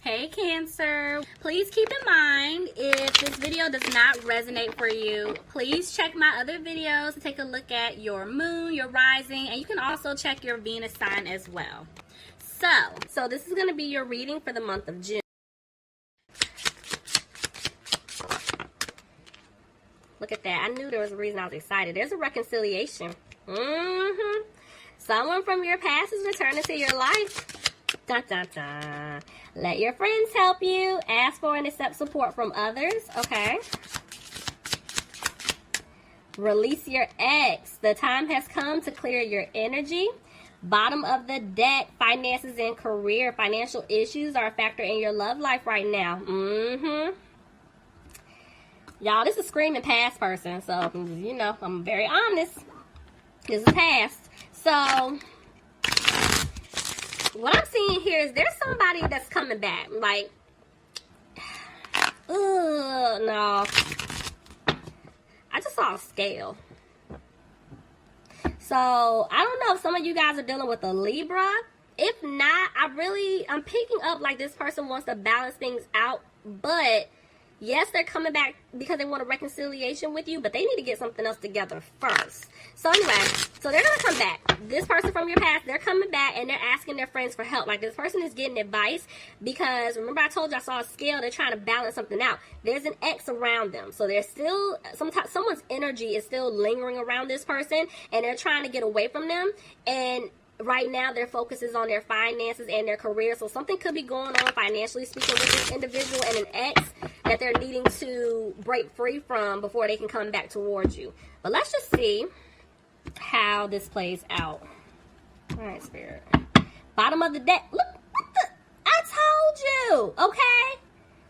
Hey Cancer, please keep in mind if this video does not resonate for you, please check my other videos to take a look at your moon, your rising, and you can also check your Venus sign as well. So this is going to be your reading for the month of June. Look at that. I knew there was a reason I was excited. There's a reconciliation. Someone from your past is returning to your life. Dun, dun, dun. Let your friends help you. Ask for and accept support from others. Okay. Release your ex. The time has come to clear your energy. Bottom of the deck, finances and career. Financial issues are a factor in your love life right now. Y'all, this is screaming past person. So, you know, I'm very honest. This is past. So, what I'm seeing here is there's somebody that's coming back. Like, no. I just saw a scale. So, I don't know if some of you guys are dealing with a Libra. If not, I'm picking up like this person wants to balance things out. But, yes, they're coming back because they want a reconciliation with you. But they need to get something else together first. So, anyway, so they're going to come back. This person from your past, they're coming back and they're asking their friends for help. Like, this person is getting advice because, remember I told you I saw a scale. They're trying to balance something out. There's an ex around them. So, there's still, sometimes someone's energy is still lingering around this person and they're trying to get away from them. And right now, their focus is on their finances and their career. So, something could be going on financially speaking with this individual and an ex that they're needing to break free from before they can come back towards you. But let's just see how this plays out. All right, Spirit. Bottom of the deck. Look, I told you, okay?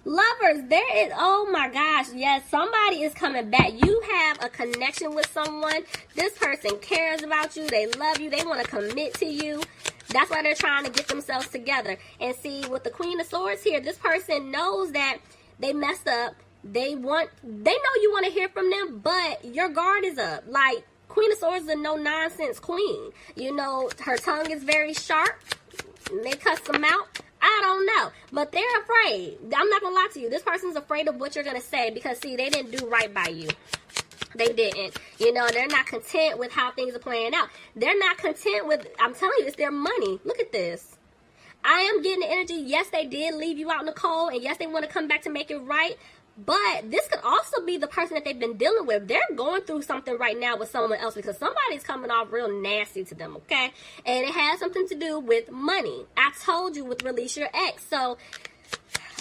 Lovers, there is, oh my gosh, yes, somebody is coming back. You have a connection with someone. This person cares about you. They love you. They want to commit to you. That's why they're trying to get themselves together. And see, with the Queen of Swords here, this person knows that they messed up. They know you want to hear from them, but your guard is up. Like, Queen of Swords is a no-nonsense queen. You know, her tongue is very sharp. They cuss them out. I don't know. But they're afraid. I'm not going to lie to you. This person's afraid of what you're going to say because, see, they didn't do right by you. They didn't. You know, they're not content with how things are playing out. They're not content with, I'm telling you, it's their money. Look at this. I am getting the energy. Yes, they did leave you out in the cold. And yes, they want to come back to make it right. But this could also be the person that they've been dealing with. They're going through something right now with someone else because somebody's coming off real nasty to them, okay? And it has something to do with money. I told you with release your ex. So,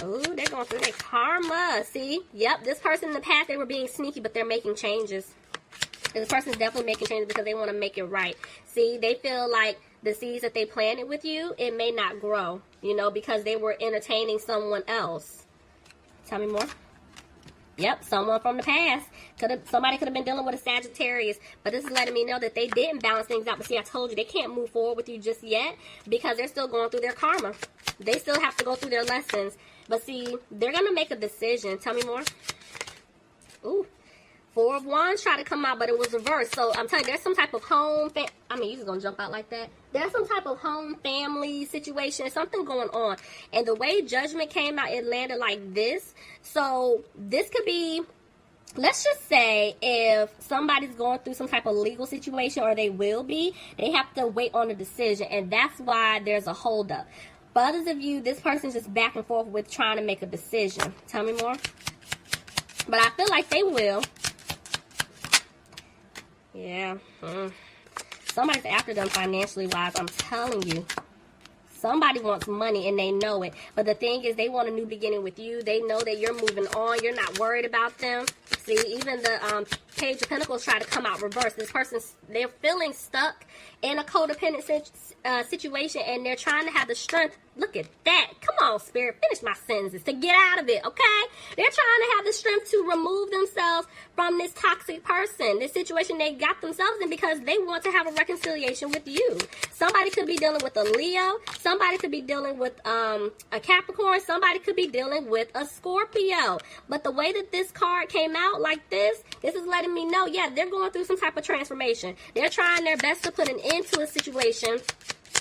oh, they're going through their karma. See? Yep, this person in the past, they were being sneaky, but they're making changes. And this person's definitely making changes because they want to make it right. See, they feel like the seeds that they planted with you, it may not grow, you know, because they were entertaining someone else. Tell me more. Yep, someone from the past. Somebody could have been dealing with a Sagittarius. But this is letting me know that they didn't balance things out. But see, I told you, they can't move forward with you just yet because they're still going through their karma. They still have to go through their lessons. But see, they're going to make a decision. Tell me more. Ooh. Four of Wands tried to come out, but it was reversed. So, I'm telling you, there's some type of home... you just gonna jump out like that. There's some type of home family situation. Something going on. And the way Judgment came out, it landed like this. So, this could be... Let's just say if somebody's going through some type of legal situation, or they will be, they have to wait on a decision. And that's why there's a holdup. For others of you, this person's just back and forth with trying to make a decision. Tell me more. But I feel like they will. Yeah. Somebody's after them financially wise. I'm telling you. Somebody wants money and they know it. But the thing is, they want a new beginning with you. They know that you're moving on. You're not worried about them. See, even the Page of Pentacles try to come out reverse. This person, they're feeling stuck in a codependent situation, and they're trying to have the strength. Look at that. Come on, Spirit. Finish my sentences to get out of it, okay? They're trying to have the strength to remove themselves from this toxic person, this situation they got themselves in, because they want to have a reconciliation with you. Somebody could be dealing with a Leo. Somebody could be dealing with a Capricorn. Somebody could be dealing with a Scorpio. But the way that this card came out like this is letting me know, yeah, they're going through some type of transformation. They're trying their best to put an end to a situation.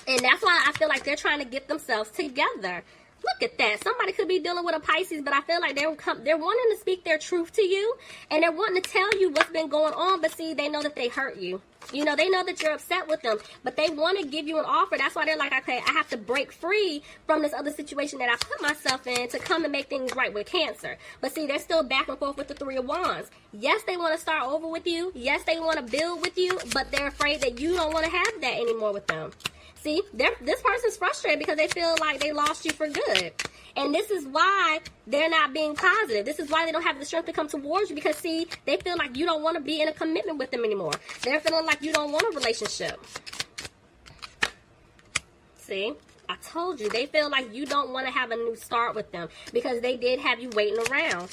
And that's why I feel like they're trying to get themselves together. look at that. Somebody could be dealing with a Pisces, but I feel like they're wanting to speak their truth to you, and they're wanting to tell you what's been going on, but see, they know that they hurt you. You know, they know that you're upset with them, but they want to give you an offer. That's why they're like, okay, I have to break free from this other situation that I put myself in to come and make things right with Cancer. But see, they're still back and forth with the Three of Wands. Yes, they want to start over with you. Yes, they want to build with you, but they're afraid that you don't want to have that anymore with them. See, this person's frustrated because they feel like they lost you for good. And this is why they're not being positive. This is why they don't have the strength to come towards you, because, see, they feel like you don't want to be in a commitment with them anymore. They're feeling like you don't want a relationship. See, I told you. They feel like you don't want to have a new start with them because they did have you waiting around.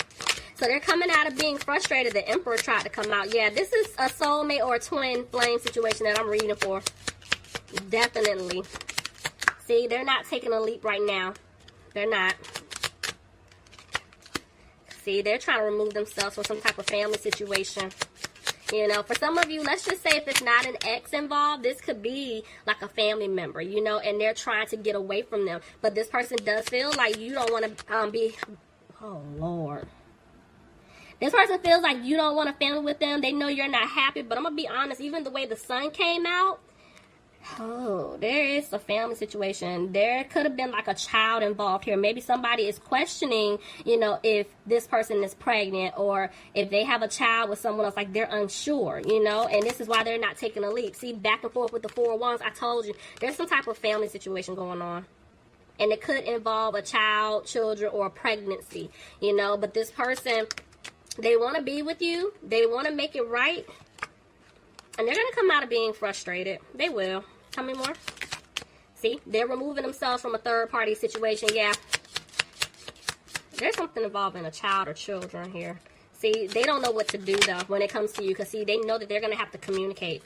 So they're coming out of being frustrated. The Emperor tried to come out. Yeah, this is a soulmate or a twin flame situation that I'm reading for. Definitely. See, they're not taking a leap right now. They're not. See, they're trying to remove themselves from some type of family situation. You know, for some of you, let's just say if it's not an ex involved, this could be like a family member, you know, and they're trying to get away from them. But this person does feel like you don't want to be, oh, Lord. This person feels like you don't want a family with them. They know you're not happy, but I'm going to be honest, even the way the sun came out, oh, there is a family situation. There could have been like a child involved here. Maybe somebody is questioning, you know, if this person is pregnant or if they have a child with someone else. Like, they're unsure, you know, and this is why they're not taking a leap. See, back and forth with the Four of Wands, I told you, there's some type of family situation going on. And it could involve a child, children, or a pregnancy, you know. But this person, they want to be with you. They want to make it right. And they're going to come out of being frustrated. They will. Tell me more. See, they're removing themselves from a third-party situation. Yeah. There's something involving a child or children here. See, they don't know what to do, though, when it comes to you. Because, see, they know that they're going to have to communicate.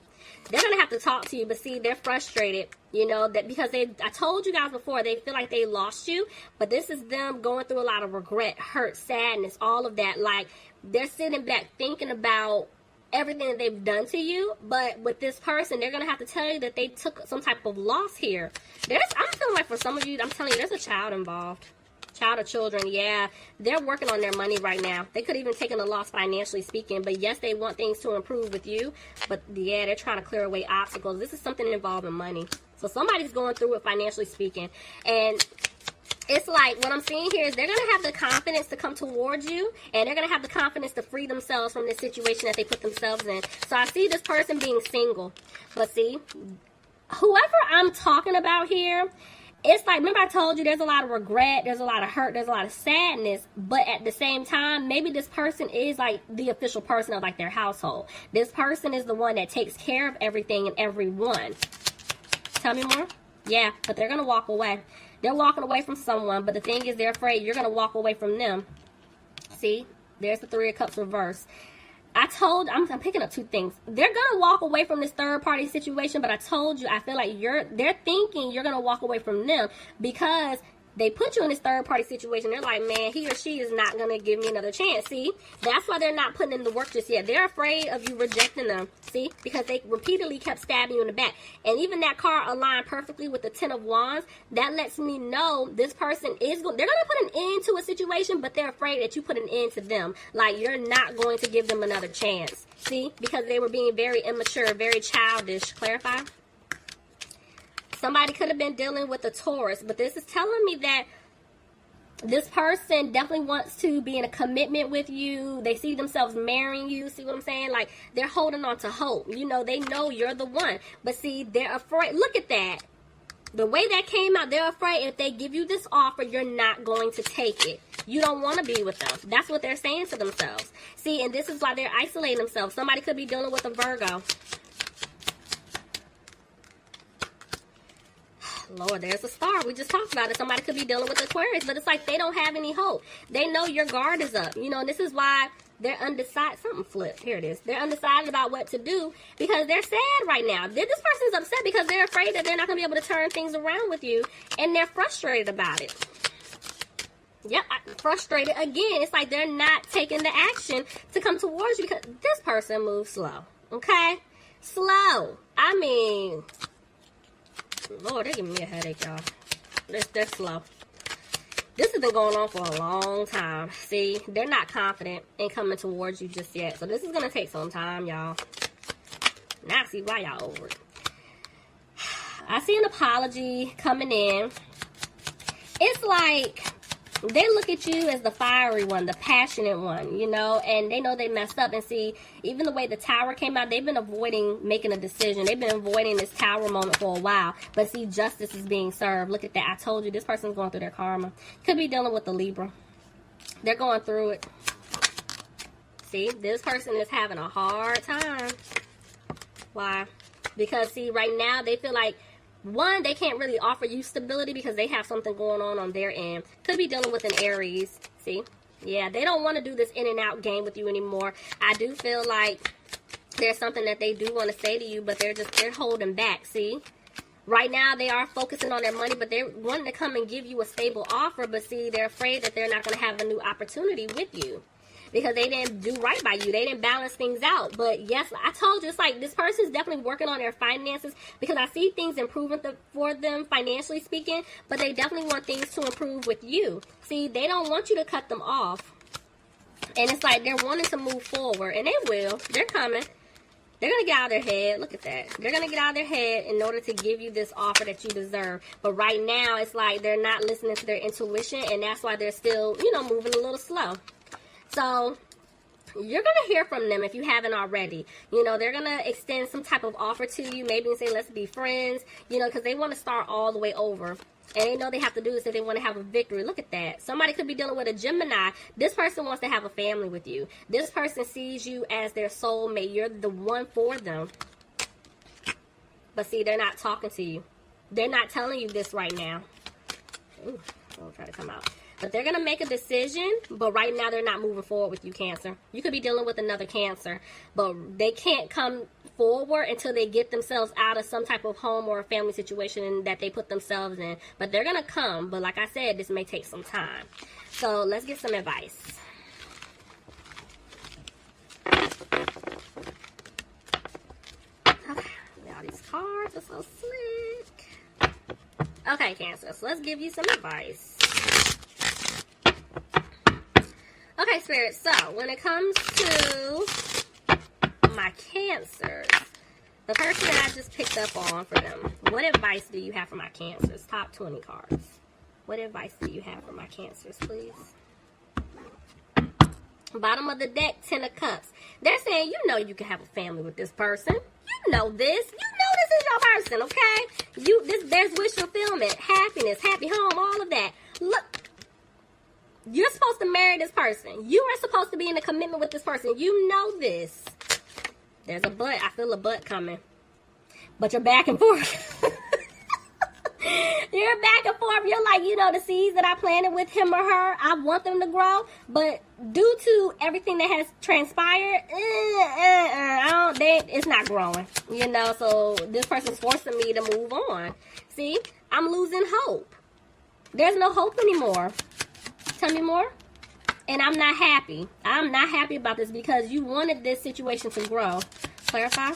They're going to have to talk to you. But, see, they're frustrated, you know, that because I told you guys before, they feel like they lost you. But this is them going through a lot of regret, hurt, sadness, all of that. Like, they're sitting back thinking about everything that they've done to you. But with this person, they're going to have to tell you that they took some type of loss here. I'm feeling like for some of you, I'm telling you, there's a child involved. Child or children, yeah. They're working on their money right now. They could even taken a loss financially speaking. But yes, they want things to improve with you. But yeah, they're trying to clear away obstacles. This is something involving money. So somebody's going through it financially speaking. And it's like, what I'm seeing here is they're going to have the confidence to come towards you, and they're going to have the confidence to free themselves from this situation that they put themselves in. So I see this person being single. But see, whoever I'm talking about here, it's like, remember I told you there's a lot of regret, there's a lot of hurt, there's a lot of sadness, but at the same time, maybe this person is like the official person of like their household. This person is the one that takes care of everything and everyone. Tell me more? Yeah, but they're going to walk away. They're walking away from someone, but the thing is they're afraid you're going to walk away from them. See, there's the Three of Cups reverse. I'm picking up two things. They're going to walk away from this third party situation, but I told you, I feel like they're thinking you're going to walk away from them because they put you in this third party situation. They're like, man, he or she is not going to give me another chance. See, that's why they're not putting in the work just yet. They're afraid of you rejecting them. See, because they repeatedly kept stabbing you in the back. And even that card aligned perfectly with the Ten of Wands. That lets me know this person they're going to put an end to a situation, but they're afraid that you put an end to them. Like, you're not going to give them another chance. See, because they were being very immature, very childish. Clarify? Somebody could have been dealing with a Taurus, but this is telling me that this person definitely wants to be in a commitment with you. They see themselves marrying you. See what I'm saying? Like, they're holding on to hope. You know, they know you're the one. But see, they're afraid. Look at that. The way that came out, they're afraid if they give you this offer, you're not going to take it. You don't want to be with them. That's what they're saying to themselves. See, and this is why they're isolating themselves. Somebody could be dealing with a Virgo. Lord, there's a star. We just talked about it. Somebody could be dealing with Aquarius, but it's like they don't have any hope. They know your guard is up. You know, and this is why they're undecided. Something flipped. Here it is. They're undecided about what to do because they're sad right now. This person's upset because they're afraid that they're not going to be able to turn things around with you, and they're frustrated about it. Yep, frustrated again. It's like they're not taking the action to come towards you because this person moves slow. Okay? Slow. I mean, Lord, they're giving me a headache, y'all. They're slow. This has been going on for a long time. See, they're not confident in coming towards you just yet. So this is going to take some time, y'all. Now I see why y'all over it. I see an apology coming in. It's like they look at you as the fiery one, the passionate one, you know, and they know they messed up. And see, even the way the tower came out, they've been avoiding making a decision. They've been avoiding this tower moment for a while. But see, justice is being served. Look at that. I told you, this person's going through their karma. Could be dealing with the Libra. They're going through it. See, this person is having a hard time. Why? Because, see, right now, they feel like, one, they can't really offer you stability because they have something going on their end. Could be dealing with an Aries. See? Yeah, they don't want to do this in and out game with you anymore. I do feel like there's something that they do want to say to you, but they're holding back. See? Right now, they are focusing on their money, but they're wanting to come and give you a stable offer. But see, they're afraid that they're not going to have a new opportunity with you, because they didn't do right by you. They didn't balance things out. But yes, I told you, it's like this person's definitely working on their finances, because I see things improving for them financially speaking, but they definitely want things to improve with you. See, they don't want you to cut them off. And it's like they're wanting to move forward, and they will. They're coming. They're going to get out of their head. Look at that. They're going to get out of their head in order to give you this offer that you deserve. But right now, it's like they're not listening to their intuition, and that's why they're still, you know, moving a little slow. So, you're going to hear from them if you haven't already. You know, they're going to extend some type of offer to you. Maybe and say, let's be friends. You know, because they want to start all the way over. And they know they have to do this if they want to have a victory. Look at that. Somebody could be dealing with a Gemini. This person wants to have a family with you. This person sees you as their soulmate. You're the one for them. But see, they're not talking to you. They're not telling you this right now. Ooh, I'll try to come out. But they're going to make a decision, but right now they're not moving forward with you, Cancer. You could be dealing with another Cancer, but they can't come forward until they get themselves out of some type of home or a family situation that they put themselves in. But they're going to come, but like I said, this may take some time. So let's get some advice. Okay, now these cards are so slick. Okay, Cancer, so let's give you some advice. Okay, Spirit, so when it comes to my Cancers, the person that I just picked up on for them, what advice do you have for my Cancers? Top 20 cards. What advice do you have for my Cancers, please? Bottom of the deck, 10 of Cups. They're saying, you know you can have a family with this person. You know this. You know this is your person, okay? There's wish fulfillment, happiness, happy home, all of that. Look. You're supposed to marry this person. You are supposed to be in a commitment with this person. You know this. There's a but. I feel a but coming. But you're back and forth. You're back and forth. You're like, you know, the seeds that I planted with him or her, I want them to grow. But due to everything that has transpired, it's not growing. You know, so this person's forcing me to move on. See, I'm losing hope. There's no hope anymore. Tell me more. And I'm not happy. I'm not happy about this because you wanted this situation to grow. Clarify.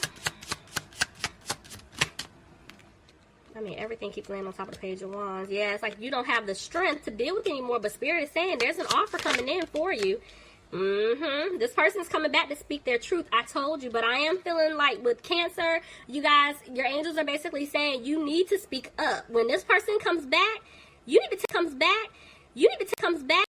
I mean, everything keeps laying on top of the Page of Wands. Yeah, it's like you don't have the strength to deal with it anymore. But Spirit is saying there's an offer coming in for you. This person's coming back to speak their truth. I told you. But I am feeling like with Cancer, you guys, your angels are basically saying you need to speak up. When this person comes back, you need to comes back.